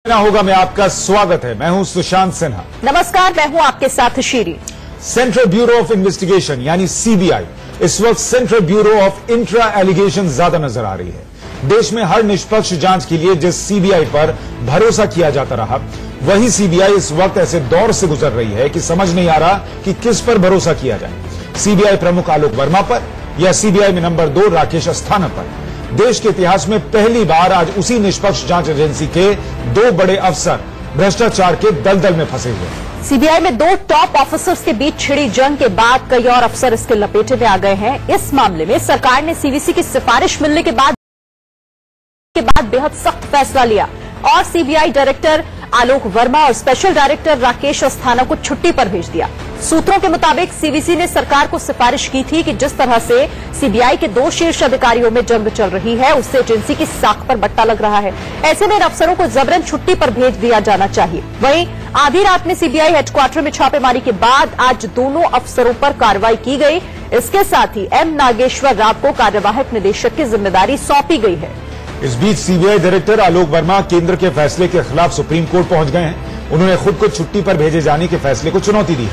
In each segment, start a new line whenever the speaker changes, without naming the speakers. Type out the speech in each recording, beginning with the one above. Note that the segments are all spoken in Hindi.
होगा में आपका स्वागत है। मैं हूं सुशांत सिन्हा।
नमस्कार, मैं हूं आपके साथ Shiri.
Central bureau of investigation यानी सीबीआई इस वक्त central bureau of intra allegation ज्यादा नजर आ रही है। देश में हर निष्पक्ष जांच के लिए जिस सीबीआई पर भरोसा किया जाता रहा, वही सीबीआई इस वक्त ऐसे दौर से गुजर रही है कि समझ नहीं आ रहा कि किस पर भरोसा किया जाए। सीबीआई प्रमुख आलोक वर्मा पर या सीबीआई में नंबर 2 राकेश अस्थाना पर। देश के इतिहास में पहली बार आज उसी निष्पक्ष जांच एजेंसी के 2 बड़े अफसर भ्रष्टाचार के दलदल में फंसे हुए हैं।
सीबीआई में 2 टॉप ऑफिसर्स के बीच छिड़ी जंग के बाद कई और अफसर इसके लपेटे में आ गए हैं। इस मामले में सरकार ने सीवीसी की सिफारिश मिलने के बाद बेहद सख्त फैसला लिया और सीबीआई डायरेक्टर आलोक वर्मा और स्पेशल डायरेक्टर राकेश अस्थाना को छुट्टी पर भेज दिया। सूत्रों के मुताबिक सीवीसी ने सरकार को सिफारिश की थी कि जिस तरह से सीबीआई के 2 शीर्ष अधिकारियों में जंग चल रही है, उससे एजेंसी की साख पर बट्टा लग रहा है। ऐसे में इन अफसरों को जबरन छुट्टी पर भेज दिया जाना चाहिए। वहीं आधी रात में सीबीआई हेडक्वार्टर में छापेमारी के बाद आज दोनों अफसरों पर कार्रवाई की गई। इसके साथ ही एम नागेश्वर राव को कार्यवाहक निदेशक की जिम्मेदारी सौंपी गई है।
इस बीच सीबीआई डायरेक्टर आलोक वर्मा केंद्र के फैसले के खिलाफ सुप्रीम कोर्ट पहुंच गए हैं। उन्होंने खुद को छुट्टी पर भेजे जाने के फैसले को चुनौती दी है।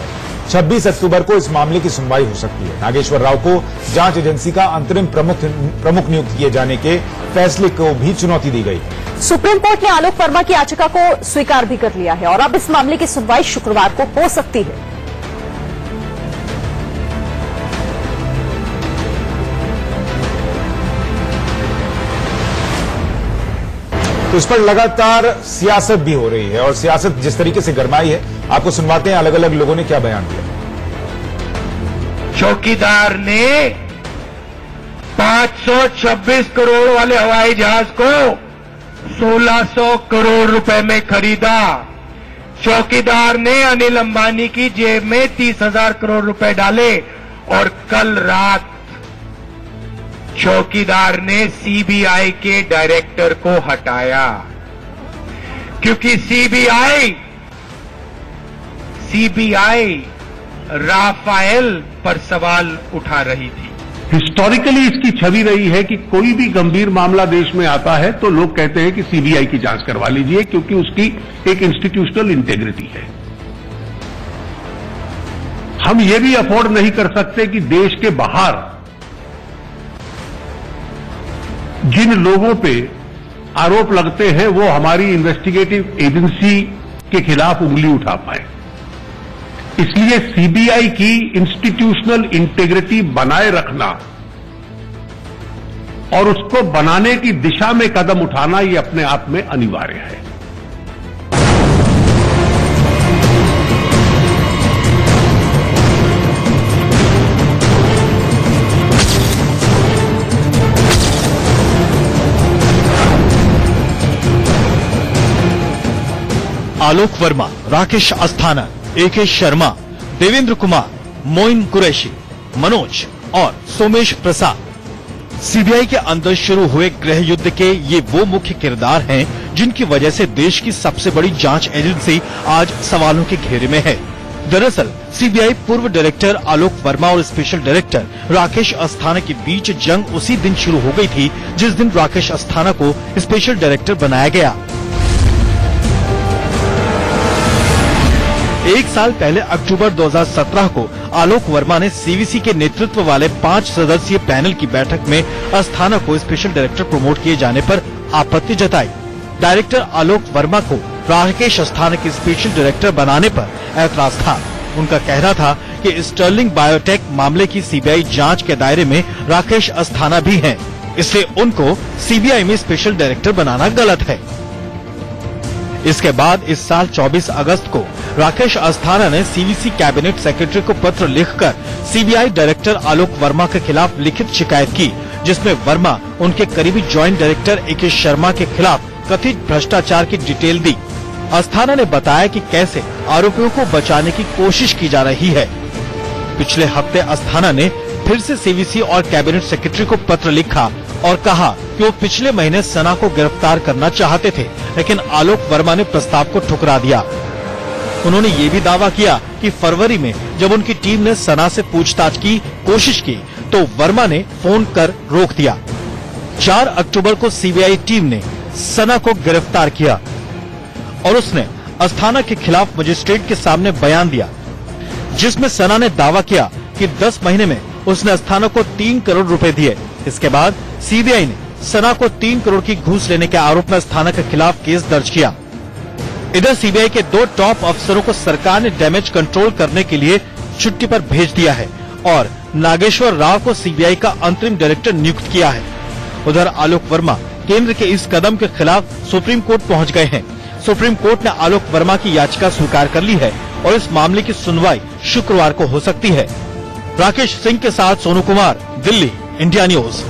26 अक्टूबर को इस मामले की सुनवाई हो सकती है। नागेश्वर राव को जांच एजेंसी का अंतरिम प्रमुख नियुक्त किए जाने के फैसले को भी चुनौती दी गई है।
सुप्रीम कोर्ट ने आलोक वर्मा की याचिका को स्वीकार भी कर लिया है और अब इस मामले की सुनवाई शुक्रवार को हो सकती है।
तो इस पर लगातार सियासत भी हो रही है और सियासत जिस तरीके से गरमाई है, आपको सुनवाते हैं अलग अलग लोगों ने क्या बयान दिया।
चौकीदार ने 526 करोड़ वाले हवाई जहाज को 1600 करोड़ रुपए में खरीदा। चौकीदार ने अनिल अंबानी की जेब में 30,000 करोड़ रुपए डाले और कल रात चौकीदार ने सीबीआई के डायरेक्टर को हटाया क्योंकि सीबीआई राफेल पर सवाल उठा रही थी।
हिस्टोरिकली इसकी छवि रही है कि कोई भी गंभीर मामला देश में आता है तो लोग कहते हैं कि सीबीआई की जांच करवा लीजिए क्योंकि उसकी एक इंस्टीट्यूशनल इंटेग्रिटी है। हम ये भी अफोर्ड नहीं कर सकते कि देश के बाहर जिन लोगों पे आरोप लगते हैं वो हमारी इन्वेस्टिगेटिव एजेंसी के खिलाफ उंगली उठा पाए। इसलिए सीबीआई की इंस्टीट्यूशनल इंटेग्रिटी बनाए रखना और उसको बनाने की दिशा में कदम उठाना ये अपने आप में अनिवार्य है।
आलोक वर्मा, राकेश अस्थाना, एके शर्मा, देवेंद्र कुमार, मोइन कुरैशी, मनोज और सोमेश प्रसाद सीबीआई के अंदर शुरू हुए गृह युद्ध के ये वो मुख्य किरदार हैं जिनकी वजह से देश की सबसे बड़ी जांच एजेंसी आज सवालों के घेरे में है। दरअसल सीबीआई पूर्व डायरेक्टर आलोक वर्मा और स्पेशल डायरेक्टर राकेश अस्थाना के बीच जंग उसी दिन शुरू हो गई थी जिस दिन राकेश अस्थाना को स्पेशल डायरेक्टर बनाया गया। 1 साल पहले अक्टूबर 2017 को आलोक वर्मा ने सीवीसी के नेतृत्व वाले 5 सदस्यीय पैनल की बैठक में अस्थाना को स्पेशल डायरेक्टर प्रमोट किए जाने पर आपत्ति जताई। डायरेक्टर आलोक वर्मा को राकेश अस्थाना के स्पेशल डायरेक्टर बनाने पर ऐतराज था। उनका कहना था कि स्टर्लिंग बायोटेक मामले की सीबीआई जांच के दायरे में राकेश अस्थाना भी हैं, इसलिए उनको सीबीआई में स्पेशल डायरेक्टर बनाना गलत है। इसके बाद इस साल 24 अगस्त को राकेश अस्थाना ने सीवीसी कैबिनेट सेक्रेटरी को पत्र लिखकर सीबीआई डायरेक्टर आलोक वर्मा के खिलाफ लिखित शिकायत की, जिसमें वर्मा उनके करीबी ज्वाइंट डायरेक्टर एके शर्मा के खिलाफ कथित भ्रष्टाचार की डिटेल दी। अस्थाना ने बताया कि कैसे आरोपियों को बचाने की कोशिश की जा रही है। पिछले हफ्ते अस्थाना ने फिर से सीवीसी और कैबिनेट सेक्रेटरी को पत्र लिखा और कहा कि वो पिछले महीने सना को गिरफ्तार करना चाहते थे, लेकिन आलोक वर्मा ने प्रस्ताव को ठुकरा दिया। उन्होंने ये भी दावा किया कि फरवरी में जब उनकी टीम ने सना से पूछताछ की कोशिश की तो वर्मा ने फोन कर रोक दिया। 4 अक्टूबर को सीबीआई टीम ने सना को गिरफ्तार किया। और उसने अस्थाना के खिलाफ मजिस्ट्रेट के सामने बयान दिया, जिसमें सना ने दावा किया कि 10 महीने में उसने अस्थाना को 3 करोड़ रुपए दिए। इसके बाद सीबीआई ने सना को 3 करोड़ की घूस लेने के आरोप में अस्थाना के खिलाफ केस दर्ज किया। इधर सीबीआई के 2 टॉप अफसरों को सरकार ने डैमेज कंट्रोल करने के लिए छुट्टी पर भेज दिया है और नागेश्वर राव को सीबीआई का अंतरिम डायरेक्टर नियुक्त किया है। उधर आलोक वर्मा केंद्र के इस कदम के खिलाफ सुप्रीम कोर्ट पहुंच गए हैं। सुप्रीम कोर्ट ने आलोक वर्मा की याचिका स्वीकार कर ली है और इस मामले की सुनवाई शुक्रवार को हो सकती है। राकेश सिंह के साथ सोनू कुमार, दिल्ली, इंडिया न्यूज।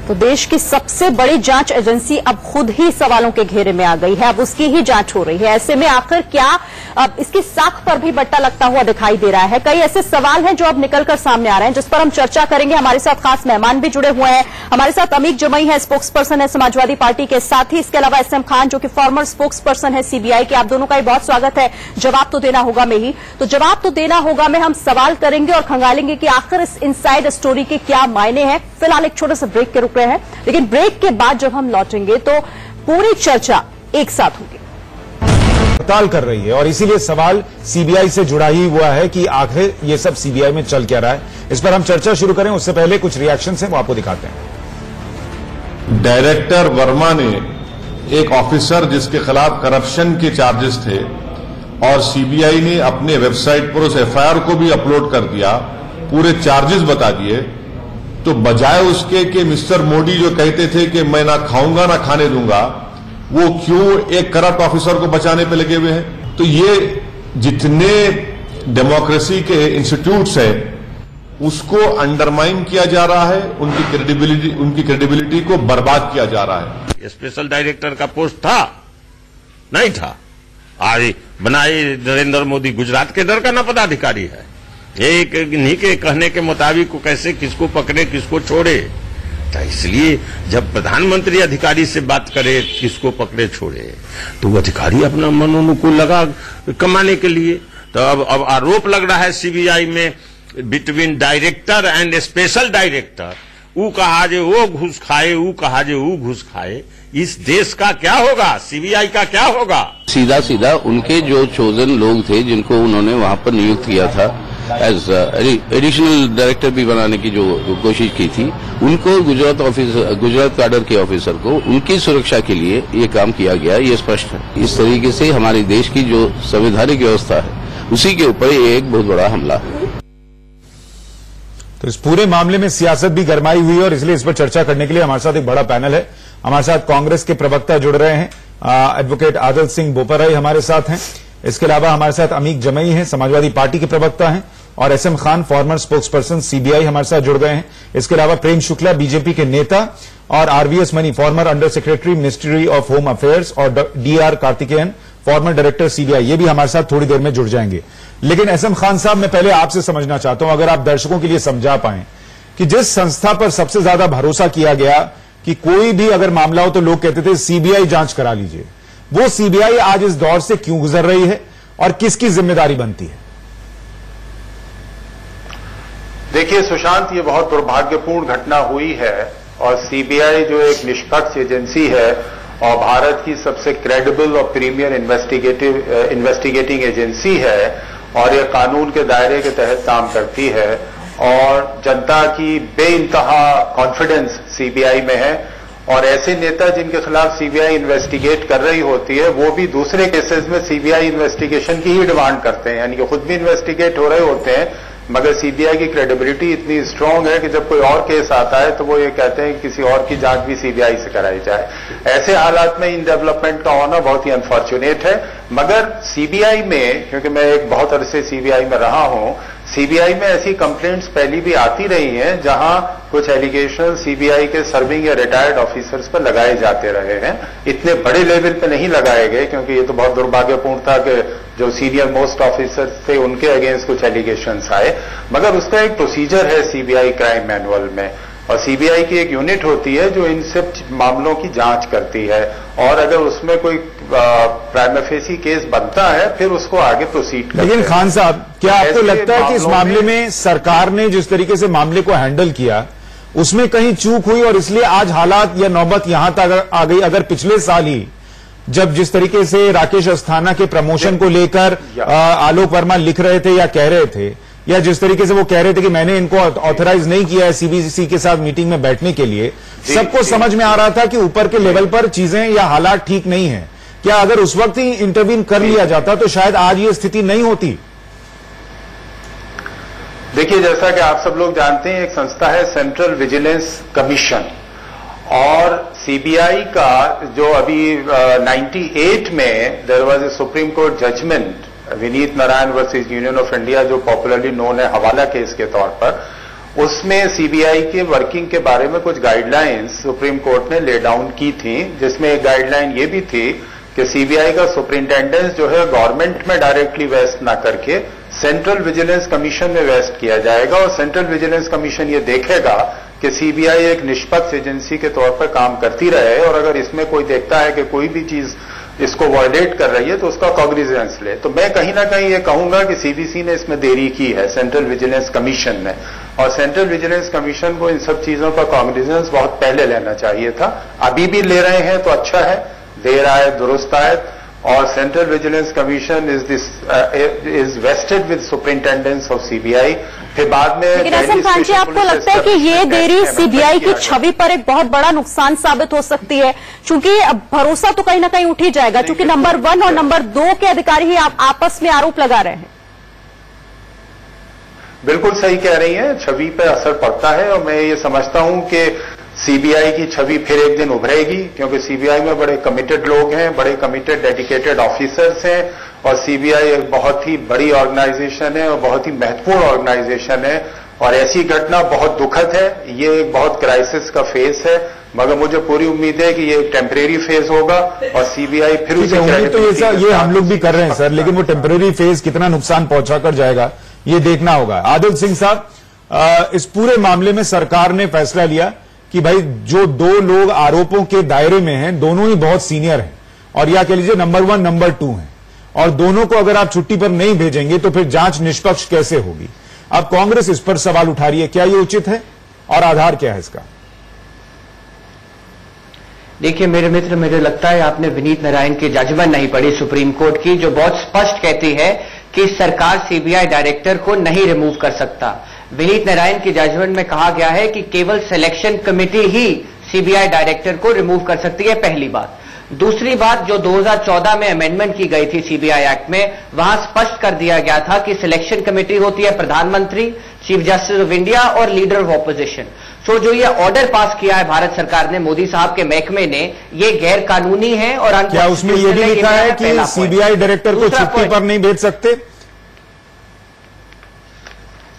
तो देश की सबसे बड़ी जांच एजेंसी अब खुद ही सवालों के घेरे में आ गई है। अब उसकी ही जांच हो रही है। ऐसे में आखिर क्या अब इसकी साख पर भी बट्टा लगता हुआ दिखाई दे रहा है। कई ऐसे सवाल हैं जो अब निकलकर सामने आ रहे हैं, जिस पर हम चर्चा करेंगे। हमारे साथ खास मेहमान भी जुड़े हुए हैं। हमारे साथ अमीक जमई है, स्पोक्स पर्सन है समाजवादी पार्टी के, साथ ही इसके अलावा SM खान जो कि फॉर्मर स्पोक्स पर्सन है सीबीआई के। आप दोनों का ही बहुत स्वागत है। जवाब तो देना होगा में ही तो जवाब तो देना होगा में हम सवाल करेंगे और खंगालेंगे कि आखिर इस इनसाइड स्टोरी के क्या मायने हैं। फिलहाल एक छोटे से ब्रेक के रुक रहे हैं, लेकिन ब्रेक के बाद जब हम लौटेंगे तो पूरी चर्चा एक साथ होगी।
हड़ताल कर रही है और इसीलिए सवाल सीबीआई से जुड़ा ही हुआ है कि आखिर ये सब सीबीआई में चल क्या रहा है। इस पर हम चर्चा शुरू करें उससे पहले कुछ रिएक्शंस हैं, वो आपको दिखाते हैं।
डायरेक्टर वर्मा ने एक ऑफिसर जिसके खिलाफ करप्शन के चार्जेस थे और सीबीआई ने अपने वेबसाइट पर उस एफआईआर को भी अपलोड कर दिया, पूरे चार्जेस बता दिए। तो बजाय उसके कि मिस्टर मोदी जो कहते थे कि मैं ना खाऊंगा ना खाने दूंगा, वो क्यों एक करप्ट ऑफिसर को बचाने पे लगे हुए हैं। तो ये जितने डेमोक्रेसी के इंस्टीट्यूट्स है उसको अंडरमाइन किया जा रहा है, उनकी क्रेडिबिलिटी को बर्बाद किया जा रहा है।
स्पेशल डायरेक्टर का पोस्ट था नहीं था, आज बनाए नरेंद्र मोदी गुजरात के दर का ना पदाधिकारी है। एक इन्हीं के कहने के मुताबिक को कैसे किसको पकड़े किसको छोड़े। तो इसलिए जब प्रधानमंत्री अधिकारी से बात करे किसको पकड़े छोड़े तो वो अधिकारी अपना मनोनुकूल लगा कमाने के लिए। तो अब आरोप लग रहा है सीबीआई में between director and special director, वो कहा जे वो घूस खाए, वो कहा जे वो घूस खाए। इस देश का क्या होगा, सीबीआई का क्या होगा।
सीधा सीधा उनके जो चोजन लोग थे जिनको उन्होंने वहां पर नियुक्त किया था एज एडिशनल डायरेक्टर भी बनाने की जो कोशिश की थी, उनको गुजरात कैडर के ऑफिसर को उनकी सुरक्षा के लिए ये काम किया गया, ये स्पष्ट है। इस तरीके से हमारे देश की जो संवैधानिक व्यवस्था है उसी के ऊपर ये एक बहुत बड़ा हमला है।
तो इस पूरे मामले में सियासत भी गरमाई हुई है और इसलिए इस पर चर्चा करने के लिए हमारे साथ एक बड़ा पैनल है। हमारे साथ कांग्रेस के प्रवक्ता जुड़ रहे हैं, एडवोकेट आदिल सिंह बोपराई हमारे साथ हैं। इसके अलावा हमारे साथ अमीक जमई हैं, समाजवादी पार्टी के प्रवक्ता हैं, और SM Khan farmer spokes person CBI हमारे साथ जुड़ गए हैं। इसके अलावा प्रेम शुक्ला बीजेपी के नेता और RVS money farmer under secretary ministry of home affairs और DR Karthikeyan farmer director CBI, ये भी हमारे साथ थोड़ी देर में जुड़ जाएंगे। लेकिन SM खान साहब, मैं पहले आपसे समझना चाहता हूं, अगर आप दर्शकों के लिए समझा पाएं कि जिस संस्था पर सबसे ज्यादा भरोसा किया गया कि कोई भी अगर मामला हो तो लोग कहते थे सीबीआई जांच करा लीजिए, वो सीबीआई आज इस दौर से क्यों गुजर रही है और किसकी जिम्मेदारी बनती है?
देखिए सुशांत, ये बहुत दुर्भाग्यपूर्ण घटना हुई है और सीबीआई जो एक निष्पक्ष एजेंसी है और भारत की सबसे क्रेडिबल और प्रीमियर इन्वेस्टिगेटिंग एजेंसी है और ये कानून के दायरे के तहत काम करती है और जनता की बेइंतहा कॉन्फिडेंस सीबीआई में है। और ऐसे नेता जिनके खिलाफ सीबीआई इन्वेस्टिगेट कर रही होती है वो भी दूसरे केसेस में सीबीआई इन्वेस्टिगेशन की ही डिमांड करते हैं, यानी कि खुद भी इन्वेस्टिगेट हो रहे होते हैं, मगर सीबीआई की क्रेडिबिलिटी इतनी स्ट्रांग है कि जब कोई और केस आता है तो वो ये कहते हैं कि किसी और की जांच भी सीबीआई से कराई जाए। ऐसे हालात में इन डेवलपमेंट का होना बहुत ही अनफॉर्चुनेट है। मगर सीबीआई में, क्योंकि मैं एक बहुत अरसे सीबीआई में रहा हूं, सीबीआई में ऐसी कंप्लेंट्स पहले भी आती रही हैं जहां कुछ एलिगेशन सीबीआई के सर्विंग या रिटायर्ड ऑफिसर्स पर लगाए जाते रहे हैं। इतने बड़े लेवल पे नहीं लगाए गए क्योंकि ये तो बहुत दुर्भाग्यपूर्ण था कि जो सीनियर मोस्ट ऑफिसर्स थे उनके अगेंस्ट कुछ एलिगेशंस आए, मगर उसका एक प्रोसीजर है सीबीआई क्राइम मैनुअल में और सीबीआई की एक यूनिट होती है जो इन सब मामलों की जांच करती है और अगर उसमें कोई प्राइमा फेसी केस बनता है फिर उसको आगे प्रोसीड करते हैं।
लेकिन खान साहब, क्या आपको लगता है कि इस मामले में सरकार ने जिस तरीके से मामले को हैंडल किया उसमें कहीं चूक हुई और इसलिए आज हालात या नौबत यहां तक आ गई? अगर पिछले साल ही जब जिस तरीके से राकेश अस्थाना के प्रमोशन को लेकर आलोक वर्मा लिख रहे थे या कह रहे थे, या जिस तरीके से वो कह रहे थे कि मैंने इनको ऑथराइज नहीं किया है सीबीसी के साथ मीटिंग में बैठने के लिए, सबको समझ में आ रहा था कि ऊपर के लेवल पर चीजें या हालात ठीक नहीं है। क्या अगर उस वक्त ही इंटरवीन कर लिया जाता तो शायद आज ये स्थिति नहीं होती?
देखिए, जैसा कि आप सब लोग जानते हैं, एक संस्था है सेंट्रल विजिलेंस कमीशन, और सीबीआई का जो अभी 98 में there was a Supreme Court judgement Vineet Narayan versus Union of India, जो पॉपुलरली नोन है हवाला केस के तौर पर, उसमें सीबीआई के वर्किंग के बारे में कुछ गाइडलाइंस सुप्रीम कोर्ट ने ले डाउन की थी, जिसमें एक गाइडलाइन ये भी थी कि सीबीआई का सुपरिंटेंडेंस जो है गवर्नमेंट में डायरेक्टली वेस्ट ना करके सेंट्रल विजिलेंस कमीशन में वेस्ट किया जाएगा, और सेंट्रल विजिलेंस कमीशन ये देखेगा कि सीबीआई एक निष्पक्ष एजेंसी के तौर पर काम करती रहे, और अगर इसमें कोई देखता है कि कोई भी चीज इसको वायलेट कर रही है तो उसका कॉग्निजेंस ले। तो मैं कहीं ना कहीं ये कहूंगा कि सीबीसी ने इसमें देरी की है, सेंट्रल विजिलेंस कमीशन ने, और सेंट्रल विजिलेंस कमीशन को इन सब चीजों का कॉग्निजेंस बहुत पहले लेना चाहिए था। अभी भी ले रहे हैं तो अच्छा है, देर आए दुरुस्त आए, और central vigilance commission is vested with superintendence of CBI. फिर बाद में
लेकिन असम खान जी, आपको लगता है कि ये देरी सीबीआई की छवि पर एक बहुत बड़ा नुकसान साबित हो सकती है? क्योंकि भरोसा तो कहीं ना कहीं उठ ही जाएगा, क्योंकि नंबर 1 और नंबर 2 के अधिकारी ही आपस में आरोप लगा रहे हैं।
बिल्कुल सही कह रही हैं, छवि पे असर पड़ता है, और मैं ये समझता हूं कि सीबीआई की छवि फिर एक दिन उभरेगी, क्योंकि सीबीआई में बड़े कमिटेड लोग हैं, बड़े कमिटेड डेडिकेटेड ऑफिसर्स हैं, और सीबीआई एक बहुत ही बड़ी ऑर्गेनाइजेशन है और बहुत ही महत्वपूर्ण ऑर्गेनाइजेशन है, और ऐसी घटना बहुत दुखद है। ये एक बहुत क्राइसिस का फेस है, मगर मुझे पूरी उम्मीद है कि ये एक टेम्परेरी फेज होगा और सीबीआई फिर उसे
उम्मीद तो ये हम लोग भी कर रहे हैं सर, लेकिन वो टेम्परेरी फेज कितना नुकसान पहुंचा कर जाएगा ये देखना होगा। आदिल सिंह साहब, इस पूरे मामले में सरकार ने फैसला लिया कि भाई जो 2 लोग आरोपों के दायरे में हैं, दोनों ही बहुत सीनियर हैं, और या कह लीजिए नंबर 1 नंबर 2 हैं, और दोनों को अगर आप छुट्टी पर नहीं भेजेंगे तो फिर जांच निष्पक्ष कैसे होगी? अब कांग्रेस इस पर सवाल उठा रही है, क्या ये उचित है और आधार क्या है इसका?
देखिए मेरे मित्र, मुझे लगता है आपने विनीत नारायण की जजमेंट नहीं पढ़ी सुप्रीम कोर्ट की, जो बहुत स्पष्ट कहती है कि सरकार सीबीआई डायरेक्टर को नहीं रिमूव कर सकता। विनीत नारायण की जजमेंट में कहा गया है कि केवल सिलेक्शन कमेटी ही सीबीआई डायरेक्टर को रिमूव कर सकती है, पहली बात। दूसरी बात, जो 2014 में अमेंडमेंट की गई थी सीबीआई एक्ट में, वहां स्पष्ट कर दिया गया था कि सिलेक्शन कमेटी होती है प्रधानमंत्री, चीफ जस्टिस ऑफ इंडिया और लीडर ऑफ ऑपोजिशन। सो जो ये ऑर्डर पास किया है भारत सरकार ने, मोदी साहब के महकमे ने, ये गैर कानूनी है। और
क्या उसमें यह भी लिखा है कि सीबीआई डायरेक्टर को छुट्टी पर नहीं भेज सकते?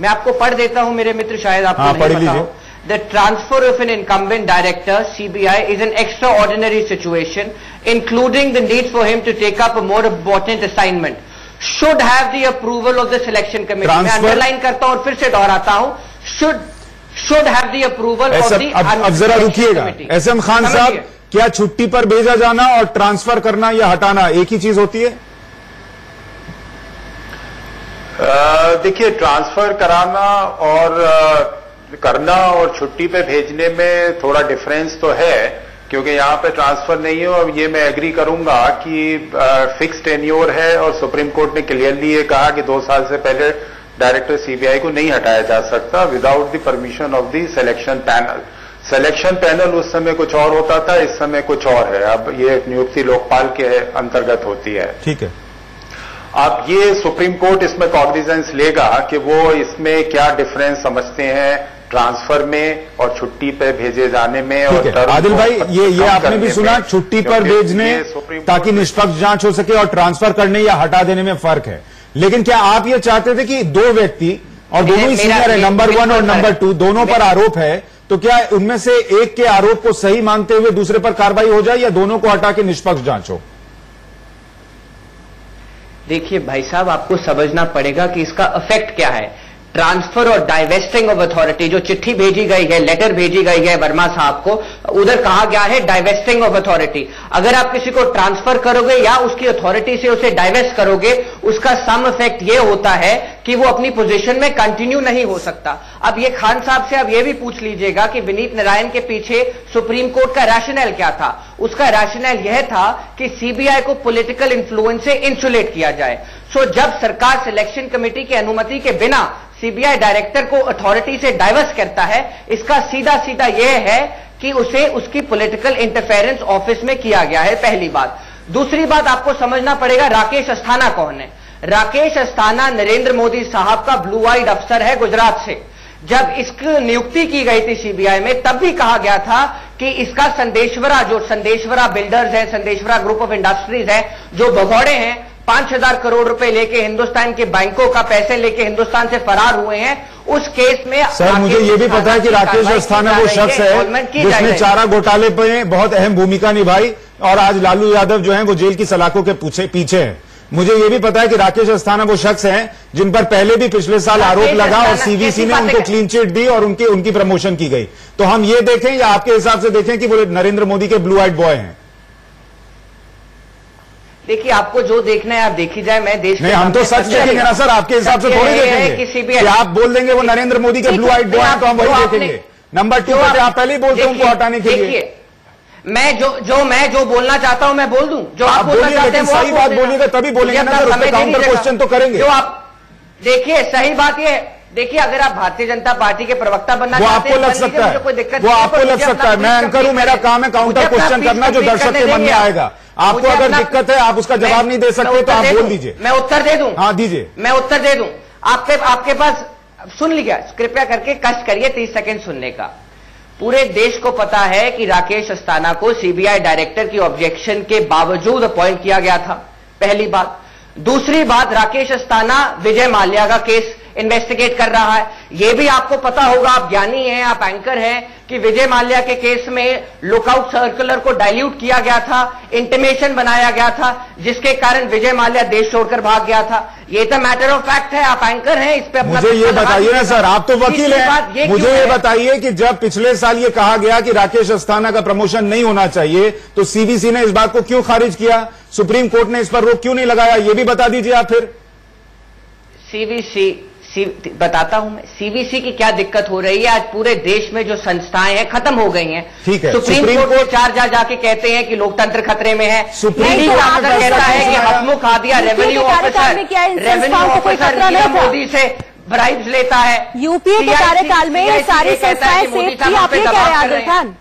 मैं आपको पढ़ देता हूं मेरे मित्र, शायद आपको नहीं पता हो। The transfer of an incumbent director, CBI, is an extraordinary situation, including the need for him to take up a more important assignment. Should have the approval of the selection committee. मैं अंडरलाइन करता हूं और फिर से दोहराता हूं, should have the approval of the
अब जरा रुकिएगा एसएम खान साहब, क्या छुट्टी पर भेजा जाना और ट्रांसफर करना या हटाना एक ही चीज होती है?
देखिए, ट्रांसफर कराना और करना और छुट्टी पे भेजने में थोड़ा डिफरेंस तो है, क्योंकि यहां पे ट्रांसफर नहीं है। और ये मैं एग्री करूंगा कि फिक्स टेन्योर है, और सुप्रीम कोर्ट ने क्लियरली ये कहा कि 2 साल से पहले डायरेक्टर सीबीआई को नहीं हटाया जा सकता without the permission of the selection panel. Selection panel उस समय कुछ और होता था, इस समय कुछ और है। अब ये नियुक्ति लोकपाल के अंतर्गत होती है।
ठीक है।
अब ये सुप्रीम कोर्ट इसमें कॉग्निजेंस लेगा कि वो इसमें क्या डिफरेंस समझते हैं ट्रांसफर में और छुट्टी पे भेजे जाने में। और
आदिल भाई, ये आपने भी सुना, छुट्टी पर भेजने ताकि निष्पक्ष जांच हो सके और ट्रांसफर करने या हटा देने में फर्क है। लेकिन क्या आप ये चाहते थे कि 2 व्यक्ति और दोनों ही सीनियर है, नंबर 1 और नंबर 2, दोनों पर आरोप है, तो क्या उनमें से एक के आरोप को सही मानते हुए दूसरे पर कार्रवाई हो जाए, या दोनों को हटा के निष्पक्ष जांच हो?
देखिए भाई साहब, आपको समझना पड़ेगा कि इसका इफेक्ट क्या है। ट्रांसफर और डाइवेस्टिंग ऑफ अथॉरिटी, जो चिट्ठी भेजी गई है, लेटर भेजी गई है वर्मा साहब को, उधर कहा गया है डाइवेस्टिंग ऑफ अथॉरिटी। अगर आप किसी को ट्रांसफर करोगे या उसकी अथॉरिटी से उसे डाइवेस्ट करोगे, उसका सम इफेक्ट यह होता है कि वो अपनी पोजीशन में कंटिन्यू नहीं हो सकता। अब ये खान साहब से अब ये भी पूछ लीजिएगा कि विनीत नारायण के पीछे सुप्रीम कोर्ट का रैशनल क्या था। उसका रैशनल यह था कि सीबीआई को पॉलिटिकल इन्फ्लुएंस से इंसुलेट किया जाए। सो जब सरकार सिलेक्शन कमेटी की अनुमति के बिना सीबीआई डायरेक्टर को अथॉरिटी से डाइवर्स करता है, इसका सीधा सीधा यह है कि उसे उसकी पॉलिटिकल इंटरफेरेंस ऑफिस में किया गया है, पहली बात। दूसरी बात आपको समझना पड़ेगा, राकेश अस्थाना कौन है। राकेश अस्थाना नरेंद्र मोदी साहब का ब्लू आइड अफसर है गुजरात से। जब इसकी नियुक्ति की गई थी सीबीआई में, तब भी कहा गया था कि इसका संदेशवरा, जो संदेशवरा बिल्डर्स है, संदेशवरा ग्रुप ऑफ इंडस्ट्रीज है, जो भगौड़े हैं, 5,000 करोड़ रुपए लेके हिंदुस्तान के बैंकों का पैसे लेके हिंदुस्तान से फरार हुए हैं, उस केस में
सर मुझे ये भी पता है कि राकेश अस्थाना वो शख्स है जिसने चारा घोटाले पे बहुत अहम भूमिका निभाई और आज लालू यादव जो है वो जेल की सलाखों के पीछे हैं। मुझे ये भी पता है कि राकेश अस्थाना वो शख्स हैं जिन पर पहले भी पिछले साल आरोप लगा और सीवीसी ने उनको क्लीन चिट दी और उनकी प्रमोशन की गई। तो हम ये देखें या आपके हिसाब से देखें कि वो नरेंद्र मोदी के ब्लू आइड बॉय हैं?
देखिए, आपको जो देखना है आप देखी जाए। मैं देश
नहीं, हम तो सच देखेंगे ना सर, आपके हिसाब से थोड़ी देखेंगे कि आप बोल देंगे वो नरेंद्र मोदी के ब्लू आइड बॉय हैं तो हम वही देखेंगे। नंबर 2 पर आप पहले ही बोलते हैं उनको हटाने के लिए।
मैं जो बोलना चाहता हूं मैं बोल दूं, जो आप बोलना चाहते हैं वो
सही बात बोलिएगा तभी बोलेंगे ना, उस पर काउंटर क्वेश्चन तो करेंगे।
जो आप देखिए, सही बात ये देखिए, अगर आप भारतीय जनता पार्टी के प्रवक्ता बनना चाहते हैं,
वो आपको लग सकता है, वो आपको लग सकता है। मैं एंकर हूं, मेरा काम है काउंटर क्वेश्चन करना जो दर्शक के मन में आएगा। आपको अगर दिक्कत है, आप उसका जवाब नहीं दे सकते तो आप बोल दीजिए।
मैं उत्तर दे दूं?
हाँ दीजिए।
मैं उत्तर दे दूं। आपके पास सुन लिया, कृपया करके कष्ट करिए 30 सेकंड सुनने का। पूरे देश को पता है कि राकेश अस्थाना को सीबीआई डायरेक्टर की ऑब्जेक्शन के बावजूद अपॉइंट किया गया था, पहली बात। दूसरी बात, राकेश अस्थाना विजय माल्या का केस इन्वेस्टिगेट कर रहा है। यह भी आपको पता होगा, आप ज्ञानी हैं, आप एंकर हैं, कि विजय माल्या के केस में लुकआउट सर्कुलर को डाइल्यूट किया गया था, इंटीमेशन बनाया गया था, जिसके कारण विजय माल्या देश छोड़कर भाग गया था। ये तो मैटर ऑफ फैक्ट है, आप एंकर हैं, इस पे अपना
मुझे ये बताइए ना सर, आप तो वकील हैं, मुझे ये बताइए कि जब पिछले साल ये कहा गया कि राकेश अस्थाना का प्रमोशन नहीं होना चाहिए तो सीवीसी ने इस बात को क्यों खारिज किया? सुप्रीम कोर्ट ने इस पर रोक क्यों नहीं लगाया? ये भी बता दीजिए आप फिर।
सीवीसी बताता हूं मैं, सीवीसी की क्या दिक्कत हो रही है। आज पूरे देश में जो संस्थाएं हैं खत्म हो गई हैं।
ठीक है,
सुप्रीम कोर्ट 4 जाके कहते हैं कि लोकतंत्र खतरे में है। सुप्रीम कोर्ट आकर कहता है कि हकमुख हादिया रेवेन्यू ऑफिसर मोदी से ब्राइब्स लेता है।
यूपीए के कार्यकाल में ये सारी संस्थाएं सेफ थी, आप ये कह रहे हैं आदिल खान?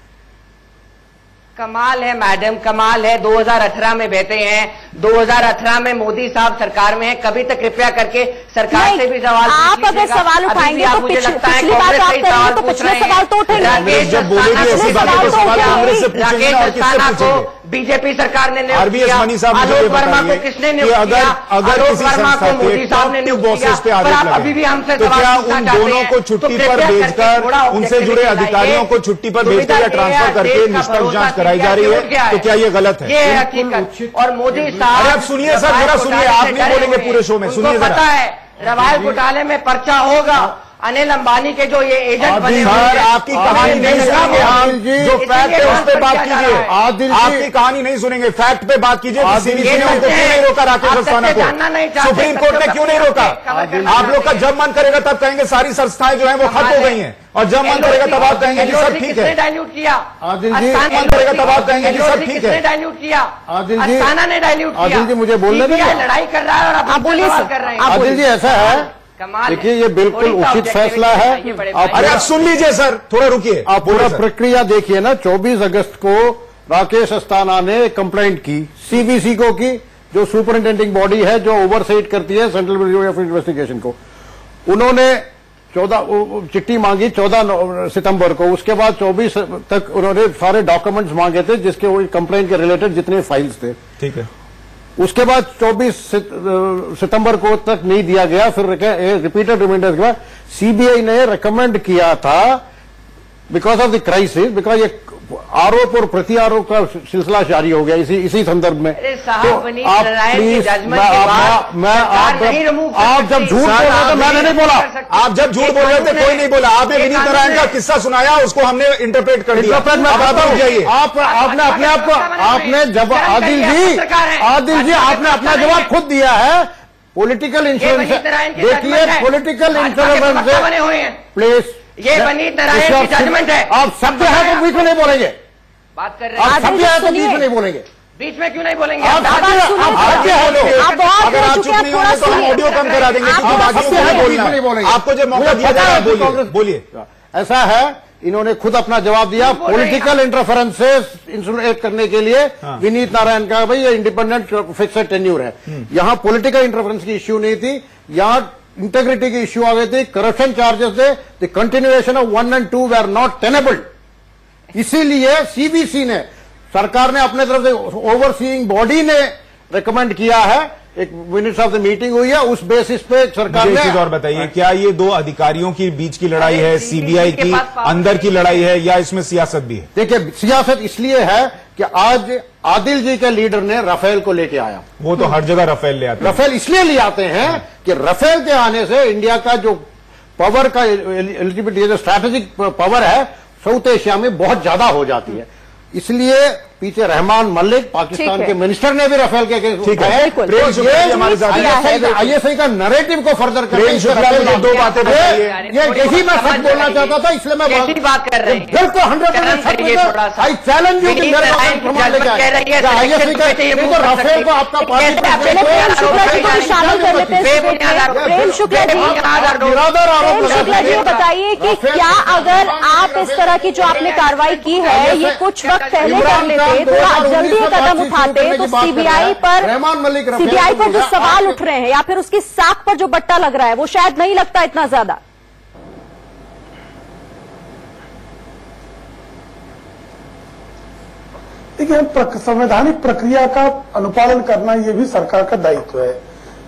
कमाल है मैडम, कमाल है। 2018 में बैठे हैं, 2018 में मोदी साहब सरकार में है। कभी तक कृपया करके सरकार से भी सवाल
आप अगर सवाल उठाएंगे तो पिछली बात आप करेंगे तो पिछले सवाल तो उठेंगे।
राकेश अस्थाना को बीजेपी सरकार ने नियुक्त किया, आलोक वर्मा को किसने नियुक्त किया? आलोक वर्मा को मोदी साहब ने नियुक्त किया। पर आप अभी भी हमसे सवाल पूछना चाहते हैं
दोनों को छुट्टी पर भेजकर, उनसे जुड़े अधिकारियों को छुट्टी पर भेजकर या ट्रांसफर करके निष्पक्ष जांच कराई जा रही है, तो क्या ये गलत है?
ये हकीकत। और मोदी साहब,
अरे आप सुनिए सर, जरा सुनिए, आप नहीं बोलेंगे पूरे शो में, सुनिए जरा।
पता है रफाल घोटाले में पर्चा होगा, अनिल अंबानी के जो ये एजेंट बने
सर, आपकी कहानी नहीं सुनेंगे हम, जो फैक्ट है उस पर बात कीजिए। आपकी कहानी नहीं सुनेंगे, फैक्ट पे बात कीजिए। सीवीसी ने उनको क्यों नहीं रोका राकेश अस्थाना को? सुप्रीम कोर्ट ने क्यों नहीं रोका? आप लोग का जब मन करेगा तब कहेंगे सारी संस्थाएं जो है वो खत्म हो गई हैं, और जब मन करेगा तब आप कहेंगे कि सब ठीक है।
डाइल्यूट किया
आदिल जी, मन करेगा तब आप कहेंगे कि सब ठीक है।
डाइल्यूट किया
आदिल जी,
अस्थाना ने डाइल्यूट किया।
आदिल जी मुझे बोलने दीजिए,
लड़ाई कर रहा है और आप बोलिए कर रहे हैं।
आदिल जी ऐसा है, देखिए ये बिल्कुल उचित फैसला है। अरे आप सुन लीजिए सर, थोड़ा रुकिए, आप पूरा प्रक्रिया देखिए ना। 24 अगस्त को राकेश अस्थाना ने कंप्लेंट की सीवीसी को, की जो सुपरिंटेंडिंग बॉडी है जो ओवरसाइट करती है सेंट्रल ब्यूरो ऑफ इन्वेस्टिगेशन को। उन्होंने 14 चिट्ठी मांगी 14 सितंबर को। उसके बाद 24 तक उन्होंने सारे डॉक्यूमेंट्स मांगे थे जिसके कंप्लेंट के रिलेटेड जितने फाइल्स थे। ठीक है, उसके बाद 24 सितंबर को तक नहीं दिया गया। फिर रिपीटेड रिमाइंडर के बाद सीबीआई ने रिकमेंड किया था, because of the crisis, because ये
आरोप और प्रति आरोप का सिलसिला जारी हो गया इसी संदर्भ में। तो आप प्लीज, आप जब झूठ बोल रहे थे, मैंने नहीं बोला।
आप जब झूठ बोल रहे थे कोई नहीं बोला, आपने विनीत नारायण का किस्सा सुनाया, उसको हमने इंटरप्रेट कर दिया।
आपने अपने आप को, आपने जब आदिल जी आपने अपना जवाब खुद दिया है। पॉलिटिकल इंश्योरेंस, देखिए पॉलिटिकल इंश्योरेंस प्लीज,
ये विनीत नारायण की जजमेंट है।
आप सभ्य है तो बीच में नहीं बोलेंगे,
बात कर रहे
हैं। आप सभ्य है तो बीच में नहीं बोलेंगे।
बीच में क्यों नहीं बोलेंगे?
आप सभ्य है
अगर आप चुप नहीं होंगे तो हम ऑडियो कम करा देंगे। आपको जो मौका दिया जा रहा है, बोलिए।
ऐसा है, इन्होंने खुद अपना जवाब दिया। पॉलिटिकल इंटरफेरेंसेस इंसुलेट करने के लिए विनीत नारायण का भाई ये इंडिपेंडेंट फिक्स्ड टेन्यूर है। यहाँ पॉलिटिकल इंटरफेरेंस की इश्यू नहीं थी, यहाँ इंटेग्रिटी की इश्यू आ गई थी, करप्शन चार्जेस थे, the continuation of 1 and 2 were not tenable. इसीलिए सीबीसी ने, सरकार ने अपने तरफ से, ओवरसीइंग बॉडी ने रिकमेंड किया है, एक मिनट्स ऑफ द मीटिंग हुई है, उस बेसिस पे सरकार ने।
एक चीज और बताइए, क्या ये दो अधिकारियों के बीच की लड़ाई है, सीबीआई की अंदर की लड़ाई है, या इसमें सियासत भी है?
देखिए, सियासत इसलिए है कि आज आदिल जी के लीडर ने राफेल को लेके आया।
वो तो हर जगह राफेल ले आते हैं।
राफेल इसलिए ले आते हैं कि राफेल के आने से इंडिया का जो पावर का एलिजिबिलिटी, जो स्ट्रैटेजिक पावर है साउथ एशिया में बहुत ज्यादा हो जाती है। इसलिए पीछे रहमान मलिक, पाकिस्तान के मिनिस्टर ने भी राफेल के आईएसआई का नैरेटिव को फर्दर करके
दो बातें बताइए।
यही मैं सच बोलना चाहता था, इसलिए मैं
बात कर रहे हैं।
बिल्कुल 100% आई चैलेंज यू कि मेरे पास प्रमाण लेके आए। आईएसआई का राफेल को आपका
शामिल कर लेते हैं। प्रेम शुक्ला जी बताइए कि क्या अगर आप इस तरह की जो आपने कार्रवाई की है, ये कुछ वक्त पहले कर लेते, थोड़ा जल्दी कदम उठाते, तो सीबीआई पर जो सवाल उठ रहे हैं या फिर उसकी साख पर जो बट्टा लग रहा है, वो शायद नहीं लगता इतना ज्यादा।
देखिए, संवैधानिक प्रक्रिया का अनुपालन करना यह भी सरकार का दायित्व है।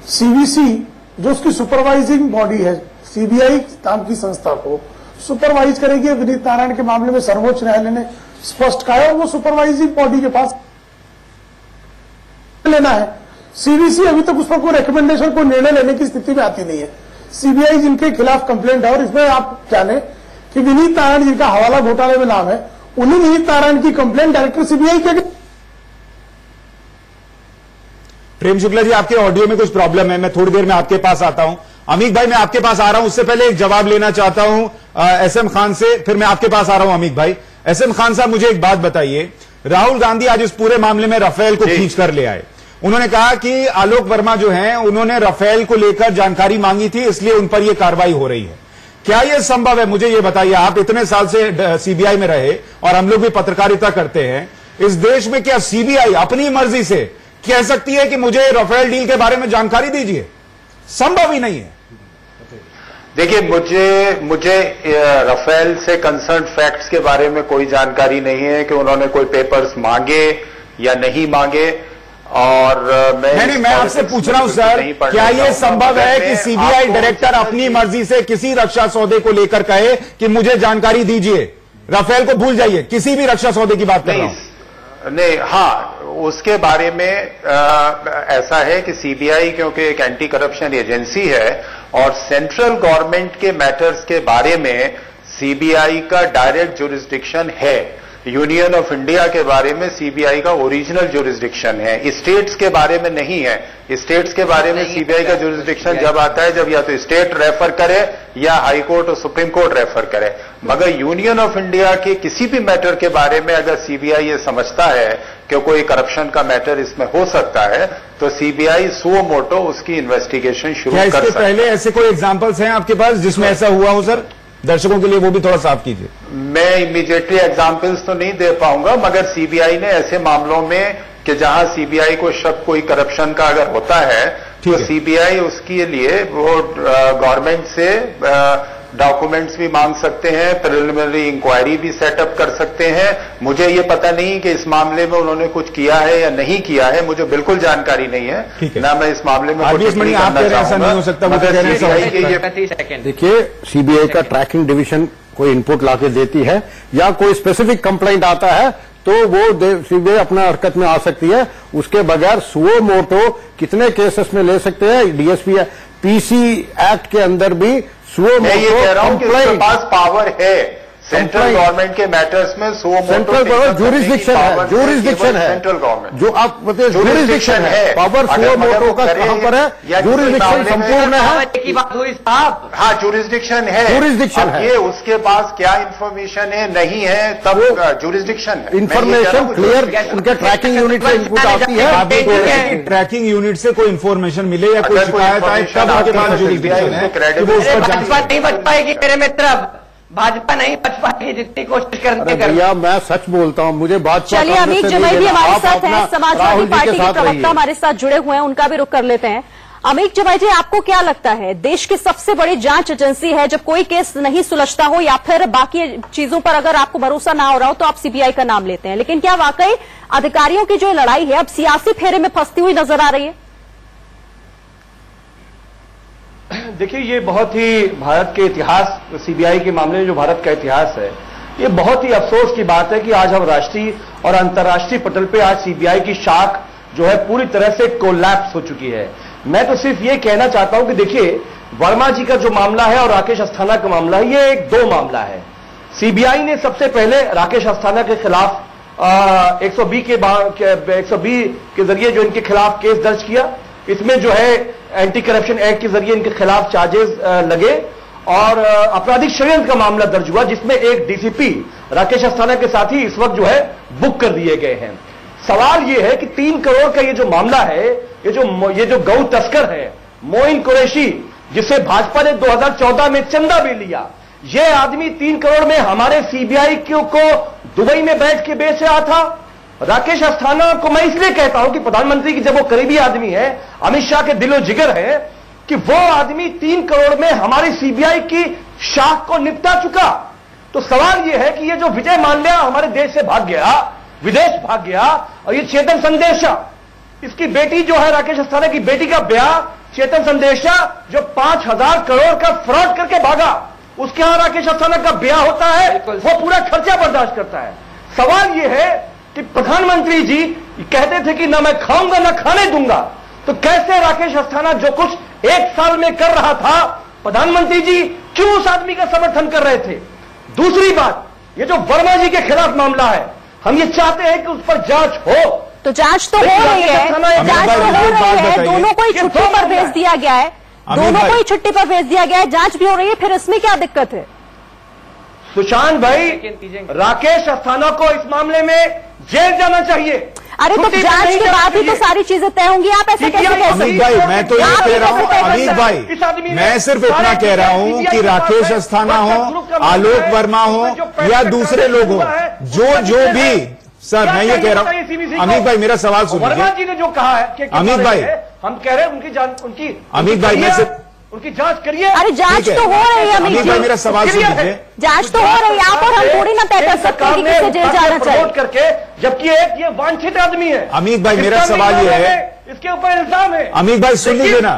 सीवीसी जो उसकी सुपरवाइजिंग बॉडी है, सीबीआई नाम की संस्था को सुपरवाइज करेगी। विनीत नारायण के मामले में सर्वोच्च न्यायालय ने स्पष्ट कहा है, वो सुपरवाइजिंग बॉडी के पास लेना है। सीबीसी अभी तक उस पर कोई रिकमेंडेशन, कोई निर्णय लेने की स्थिति में आती नहीं है। सीबीआई जिनके खिलाफ कंप्लेंट है, और इसमें आप जाने कि विनीत नारायण जिनका हवाला घोटाले में नाम है, उन्हीं विनीत नारायण की कंप्लेंट डायरेक्टर सीबीआई के।
प्रेम शुक्ला जी, आपके ऑडियो में कुछ प्रॉब्लम है, मैं थोड़ी देर में आपके पास आता हूं। अमीक भाई, मैं आपके पास आ रहा हूं, उससे पहले एक जवाब लेना चाहता हूं एसएम खान से, फिर मैं आपके पास आ रहा हूं। अमीक भाई, एसएम खान साहब, मुझे एक बात बताइए। राहुल गांधी आज इस पूरे मामले में राफेल को खींच कर ले आए। उन्होंने कहा कि आलोक वर्मा जो हैं, उन्होंने राफेल को लेकर जानकारी मांगी थी, इसलिए उन पर यह कार्रवाई हो रही है। क्या यह संभव है? मुझे यह बताइए, आप इतने साल से सीबीआई में रहे और हम लोग भी पत्रकारिता करते हैं, इस देश में क्या सीबीआई अपनी मर्जी से कह सकती है कि मुझे राफेल डील के बारे में जानकारी दीजिए? संभव ही नहीं है।
देखिए, मुझे राफेल से कंसर्न फैक्ट्स के बारे में कोई जानकारी नहीं है कि उन्होंने कोई पेपर्स मांगे या नहीं मांगे। और
मैं आपसे पूछ रहा हूं सर, क्या यह संभव है कि सीबीआई डायरेक्टर अपनी मर्जी से किसी रक्षा सौदे को लेकर कहे कि मुझे जानकारी दीजिए? राफेल को भूल जाइए, किसी भी रक्षा सौदे की बात कर रहा हूं।
नहीं, हाँ, उसके बारे में ऐसा है कि सीबीआई क्योंकि एक एंटी करप्शन एजेंसी है और सेंट्रल गवर्नमेंट के मैटर्स के बारे में सीबीआई का डायरेक्ट जुरिस्डिक्शन है। यूनियन ऑफ इंडिया के बारे में सीबीआई का ओरिजिनल जुरिस्डिक्शन है, स्टेट्स के बारे में नहीं है। स्टेट्स के बारे में सीबीआई का जुरिस्डिक्शन जब आता है जब या तो स्टेट रेफर करे या हाई कोर्ट और सुप्रीम कोर्ट रेफर करे। मगर यूनियन ऑफ इंडिया के किसी भी मैटर के बारे में अगर सीबीआई ये समझता है कि कोई करप्शन का मैटर इसमें हो सकता है, तो सीबीआई सुओ मोटो उसकी इन्वेस्टिगेशन शुरू कर सकता है।
इसके पहले ऐसे कोई एग्जांपल्स हैं आपके पास जिसमें ऐसा हुआ हो सर? दर्शकों के लिए वो भी थोड़ा साफ कीजिए।
मैं इमीडिएटली एग्जांपल्स तो नहीं दे पाऊंगा, मगर सीबीआई ने ऐसे मामलों में कि जहां सीबीआई को शक कोई करप्शन का अगर होता है तो सीबीआई उसके लिए वो गवर्नमेंट से डॉक्यूमेंट्स भी मांग सकते हैं, प्रिलिमिनरी इंक्वायरी भी सेटअप कर सकते हैं। मुझे ये पता नहीं कि इस मामले में उन्होंने कुछ किया है या नहीं किया है, मुझे बिल्कुल जानकारी नहीं है ना। मैं इस मामले में कुछ नहीं करना चाहूंगा।
देखिए, सीबीआई का ट्रैकिंग डिवीजन कोई इनपुट लाके देती है या कोई स्पेसिफिक कंप्लेंट आता है तो वो सीबीआई अपना हरकत में आ सकती है। उसके बगैर सुओ मोटो कितने केसेस में ले सकते हैं। डीएसपी पीसी एक्ट के अंदर भी सुओ मोटो
कंप्लेंट पास पावर है सेंट्रल गवर्नमेंट के मैटर्स में
सेंट्रल गवर्नमेंट जूरिसडिक्शन है
सेंट्रल गवर्नमेंट
जो आप बताइए जूरिसडिक्शन है पावर सुओ मोटो का कहां पर है। जूरिसडिक्शन संपूर्ण है
की बात हुई साहब।
हाँ जूरिसडिक्शन है ये उसके पास क्या इंफॉर्मेशन है नहीं है तब जूरिसडिक्शन है।
इंफॉर्मेशन क्लियर उनके ट्रैकिंग यूनिट से इनपुट आती है।
ट्रैकिंग यूनिट से कोई इंफॉर्मेशन मिले या कोई शिकायत आए तब उनके पास जूरिसडिक्शन है।
भाजपा नहीं बच पाएगी मेरे मित्र, भाजपा नहीं बच पाएगी जितनी कोशिश करने का।
भैया मैं सच बोलता हूं, मुझे बात।
चलिए अमित जमाई भी हमारे साथ हैं, समाजवादी पार्टी के प्रवक्ता हमारे साथ जुड़े हुए हैं, उनका भी रुख कर लेते हैं। अमित जमाई जी, आपको क्या लगता है देश की सबसे बड़ी जांच एजेंसी है, जब कोई केस नहीं सुलझता हो या फिर बाकी चीजों पर अगर आपको भरोसा ना हो रहा हो तो आप सीबीआई का नाम लेते हैं, लेकिन क्या वाकई अधिकारियों की जो लड़ाई है अब सियासी फेरे में फंसती हुई नजर आ रही है?
देखिए ये बहुत ही भारत के इतिहास, सीबीआई के मामले में जो भारत का इतिहास है, ये बहुत ही अफसोस की बात है कि आज हम राष्ट्रीय और अंतर्राष्ट्रीय पटल पे आज सीबीआई की शाख जो है पूरी तरह से कोलैप्स हो चुकी है। मैं तो सिर्फ ये कहना चाहता हूं कि देखिए वर्मा जी का जो मामला है और राकेश अस्थाना का मामला है, ये एक दो मामला है। सीबीआई ने सबसे पहले राकेश अस्थाना के खिलाफ 120 के जरिए जो इनके खिलाफ केस दर्ज किया, इसमें जो है एंटी करप्शन एक्ट के जरिए इनके खिलाफ चार्जेस लगे और आपराधिक षड्यंत्र का मामला दर्ज हुआ जिसमें एक डीसीपी राकेश अस्थाना के साथ ही इस वक्त जो है बुक कर दिए गए हैं। सवाल यह है कि 3 करोड़ का ये जो मामला है, ये जो गौ तस्कर है मोइन कुरैशी, जिसे भाजपा ने 2014 में चंदा भी लिया, ये आदमी 3 करोड़ में हमारे सीबीआई को दुबई में बैठ के बेच रहा था। राकेश अस्थाना को मैं इसलिए कहता हूं कि प्रधानमंत्री की जब वो करीबी आदमी है, अमित शाह के दिलो जिगर है, कि वो आदमी 3 करोड़ में हमारी सीबीआई की शाख को निपटा चुका। तो सवाल यह है कि ये जो विजय माल्या हमारे देश से भाग गया, विदेश भाग गया, और ये चेतन संदेशा, इसकी बेटी जो है राकेश अस्थाना की बेटी का ब्याह चेतन संदेशा जो 5,000 करोड़ का फ्रॉड करके भागा, उसके यहां राकेश अस्थाना का ब्याह होता है, वो पूरा खर्चा बर्दाश्त करता है। सवाल यह है कि प्रधानमंत्री जी कहते थे कि ना मैं खाऊंगा ना खाने दूंगा, तो कैसे राकेश अस्थाना जो कुछ 1 साल में कर रहा था, प्रधानमंत्री जी क्यों उस आदमी का समर्थन कर रहे थे? दूसरी बात, ये जो वर्मा जी के खिलाफ मामला है, हम ये चाहते हैं कि उस पर जांच हो।
तो जांच तो हो रही है, जांच तो हो रही है, दोनों को ही छुट्टी पर भेज दिया गया है, दोनों को ही छुट्टी पर भेज दिया गया है, जांच भी हो रही है, फिर इसमें क्या दिक्कत है?
सुशांत भाई, राकेश अस्थाना को इस मामले में जेल जाना चाहिए।
अरे तो जांच के बाद ही तो सारी चीजें तय होंगी, आप ऐसे कैसे कह सकते हैं?
भाई मैं तो ये कह रहा हूं अमित भाई, मैं सिर्फ इतना कह रहा हूं कि राकेश अस्थाना हो, आलोक वर्मा हो या दूसरे लोग हो, जो भी सर, मैं ये कह रहा हूं अमित भाई, मेरा सवाल सुनिए।
वर्मा जी ने जो कहा है कि
अमित भाई,
हम कह रहे हैं उनकी
अमित भाई मैं सिर्फ
उनकी जांच करिए।
अरे जांच तो हो रही है
अमित भाई, मेरा सवाल सुनिए।
जांच तो हो रही है, आप और हम थोड़ी ना तय कर सकते हैं कि किसे जेल जाना चाहिए
करके, जबकि एक ये वांछित आदमी है।
अमित भाई मेरा सवाल ये है,
इसके ऊपर इल्जाम है।
अमित भाई सुन लीजिए ना,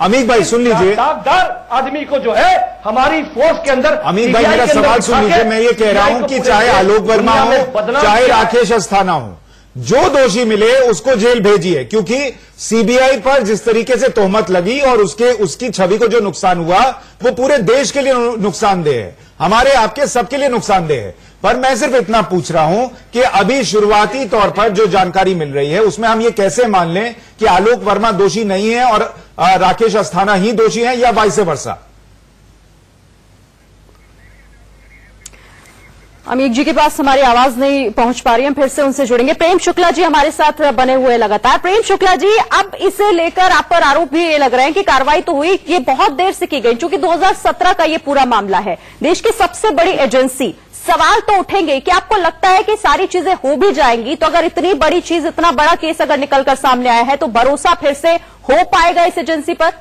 अमित भाई सुन लीजिए,
दागदार आदमी को जो है हमारी फोर्स के अंदर।
अमित भाई मेरा सवाल सुन लीजिए, मैं ये कह रहा हूं कि चाहे आलोक वर्मा हो चाहे राकेश अस्थाना हो, जो दोषी मिले उसको जेल भेजिए, क्योंकि सीबीआई पर जिस तरीके से तोहमत लगी और उसकी छवि को जो नुकसान हुआ वो पूरे देश के लिए नुकसानदेह है, हमारे आपके सबके लिए नुकसानदेह है। पर मैं सिर्फ इतना पूछ रहा हूं कि अभी शुरुआती तौर पर जो जानकारी मिल रही है उसमें हम ये कैसे मान लें कि आलोक वर्मा दोषी नहीं है और राकेश अस्थाना ही दोषी है या वाइस वर्सा?
अमित जी के पास हमारी आवाज नहीं पहुंच पा रही है, फिर से उनसे जुड़ेंगे। प्रेम शुक्ला जी हमारे साथ बने हुए लगातार। प्रेम शुक्ला जी, अब इसे लेकर आप पर आरोप भी ये लग रहे हैं कि कार्रवाई तो हुई, ये बहुत देर से की गई, क्योंकि 2017 का ये पूरा मामला है, देश की सबसे बड़ी एजेंसी, सवाल तो उठेंगे। क्या आपको लगता है कि सारी चीजें हो भी जाएंगी? तो अगर इतनी बड़ी चीज, इतना बड़ा केस अगर निकलकर सामने आया है तो भरोसा फिर से हो पाएगा इस एजेंसी पर?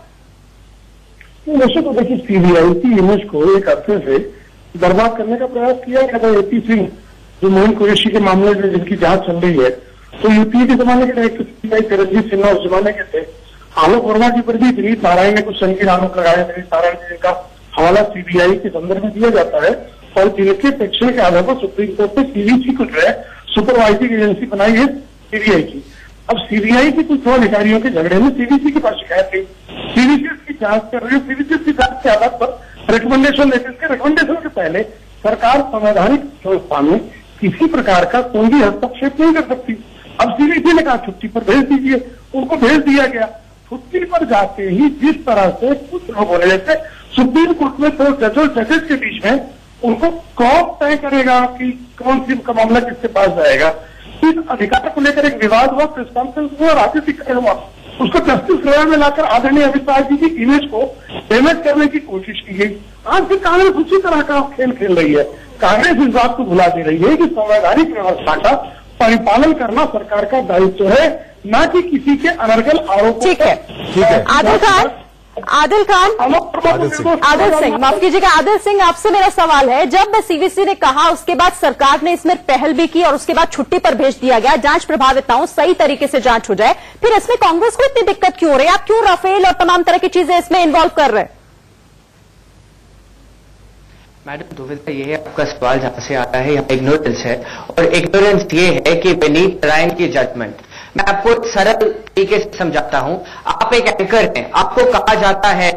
वैसे तो देखिए सीबीआई की इमेज को एक अरसे से बर्बाद करने का प्रयास किया गया था। एपी सिंह जो मोइन कुरैशी के मामले में जिनकी जांच चल रही है, तो यूपीए के जमाने के एक सीबीआई तरनजीत सिन्हा उस जमाने के थे। आलोक वर्मा जी पर भी विनीत नारायण ने कुछ संगीन आरोप लगाए। विनीत नारायण जी का हवाला सीबीआई के संदर्भ में दिया जाता है और जिनके सेक्शन के आधार पर सुप्रीम कोर्ट ने सीवीसी को जो है सुपरवाइजिंग एजेंसी बनाई है सीबीआई की। अब सीबीआई के कुछ अधिकारियों के झगड़े में सीवीसी के पास शिकायत गई, सीवीसी उसकी जांच कर रही है, सीवीसी उसकी जांच के आधार पर रिकमेंडेशन देती है। इसके रिकमेंडेशन के पहले सरकार संवैधानिक संस्था में किसी प्रकार का कोई भी हस्तक्षेप नहीं कर सकती। अब सीबीसी ने कहा छुट्टी पर भेज दीजिए, उनको भेज दिया गया। छुट्टी पर जाते ही जिस तरह से कुछ लोगों ने, जैसे सुप्रीम कोर्ट में तो जजेस के बीच में उनको कौन तय करेगा कि कौन सी का मामला किसके पास जाएगा, इस अधिकार को लेकर एक विवाद हुआ, प्रेस कॉन्फ्रेंस हुआ, राजनीतिक हुआ, उसको जस्टिस लेयर में लाकर आदरणीय अमित शाह जी की इमेज को डैमेज करने की कोशिश की गई। आज भी कांग्रेस उसी तरह का खेल खेल रही है। कांग्रेस इस बात को भुला दे रही है कि संवैधानिक व्यवस्था का परिपालन करना सरकार का दायित्व है, न कि किसी के अनर्गल आरोपों।
ठीक है, ठीक है। आदिल सिंह, माफ कीजिएगा, आदिल सिंह, आपसे मेरा सवाल है, जब सीवीसी ने कहा उसके बाद सरकार ने इसमें पहल भी की और उसके बाद छुट्टी पर भेज दिया गया, जांच प्रभावित ना हो, सही तरीके से जांच हो जाए, फिर इसमें कांग्रेस को इतनी दिक्कत क्यों हो रही है? आप क्यों राफेल और तमाम तरह की चीजें इसमें इन्वॉल्व कर रहे हैं?
मैडम दुविधा ये है आपका सवाल जहां से आता है, यहाँ इग्नोरेंस है, और इग्नोरेंस ये है कि विनीत नारायण की जजमेंट, मैं आपको सरल तरीके से समझाता हूं। आप एक एंकर हैं, आपको कहा जाता है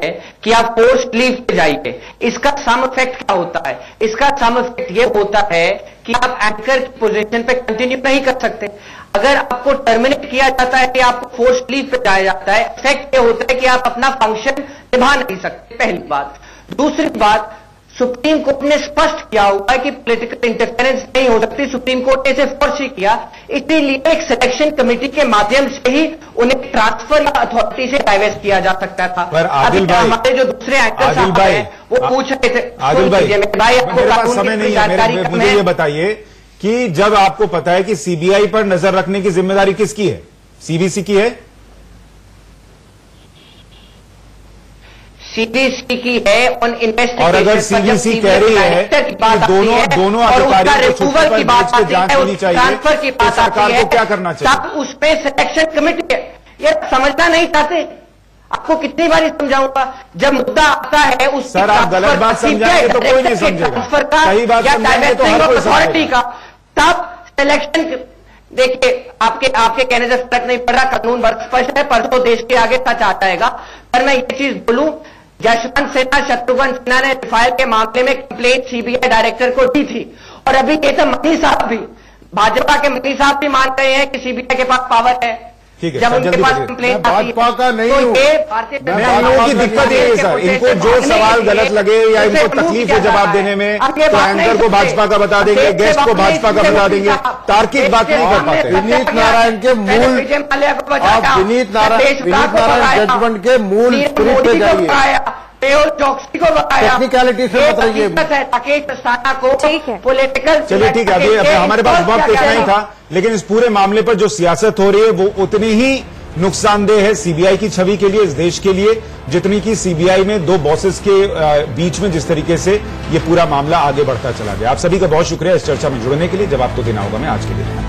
कि आप फोर्स्ड लीव पे जाइए, इसका सम इफेक्ट क्या होता है? इसका सम इफेक्ट ये होता है कि आप एंकर की पोजीशन पे कंटिन्यू नहीं कर सकते। अगर आपको टर्मिनेट किया जाता है कि आपको फोर्स्ड लीव पे जाया जाता है, इफेक्ट ये होता है कि आप अपना फंक्शन निभा नहीं सकते, पहली बात। दूसरी बात, सुप्रीम कोर्ट ने स्पष्ट किया हुआ है कि पॉलिटिकल इंटरफेरेंस नहीं हो सकती, सुप्रीम कोर्ट ने इसे फोर्स ही किया, इसलिए एक सिलेक्शन कमेटी के माध्यम से ही उन्हें ट्रांसफर या अथॉरिटी से डाइवेस्ट किया जा सकता था।
पर आदिल भाई,
हमारे जो दूसरे एंकर साहब हैं वो पूछ रहे थे,
आदिल भाई
आपको
पास समय नहीं है, मुझे ये बताइए कि जब आपको पता है कि सीबीआई पर नजर रखने की जिम्मेदारी किसकी है? सीवीसी की है?
सीबीसी की है ऑन इन्वेस्टिगेशन।
और अगर सीबीसी कह रही है कि दोनों अधिकारियों को छुट्टी पर भेज के जांच होनी चाहिए,
ट्रांसफर की बात
सरकार को क्या करना चाहिए?
तब उसमें सिलेक्शन कमेटी, ये समझना नहीं चाहते, आपको कितनी बार समझाऊंगा, जब मुद्दा आता है उस
सर आप गलत बात समझाएंगे तो कोई नहीं समझेगा, सही बात समझाएंगे तो हर कोई
अथॉरिटी का, तब सिलेक्शन। देखिए आपके कहने से फर्क नहीं पड़ रहा, कानून बहुत स्पष्ट है, परसों देश के आगे सच आ जाएगा। पर मैं ये चीज बोलूं, यशवंत सिन्हा, शत्रुघ्न सिन्हा ने राफेल के मामले में कंप्लेंट सीबीआई डायरेक्टर को दी थी, और अभी ये तो मनी साहब भी, भाजपा के मनी साहब भी मान रहे हैं कि सीबीआई के पास पावर है।
ठीक है,
जब उनके पास कंप्लेंट आती है,
भाजपा का नहीं हूं,
मैं लोगों की दिक्कत ये है सर, इनको जो सवाल गलत लगे या इनको तकलीफ है जवाब देने में, तो एंकर को भाजपा का बता देंगे, गेस्ट को भाजपा का बता देंगे, तार्किक बात नहीं कर पाते।
विनीत नारायण के मूल, आप विनीत नारायण जजमेंट के मूल स्पिरिट पे जाइए,
चौकसी को बताया,
टेक्निकलिटी से मत रहिए,
राकेश अस्थाना को पॉलिटिकल।
चलिए ठीक है, अभी हमारे पास वक्त इतना ही था, लेकिन इस पूरे मामले पर जो सियासत हो रही है वो उतनी ही नुकसानदेह है सीबीआई की छवि के लिए, इस देश के लिए, जितनी की सीबीआई में दो बॉसेस के बीच में जिस तरीके से ये पूरा मामला आगे बढ़ता चला गया। आप सभी का बहुत शुक्रिया इस चर्चा में जुड़ने के लिए। जवाब तो देना होगा, मैं आज के लिए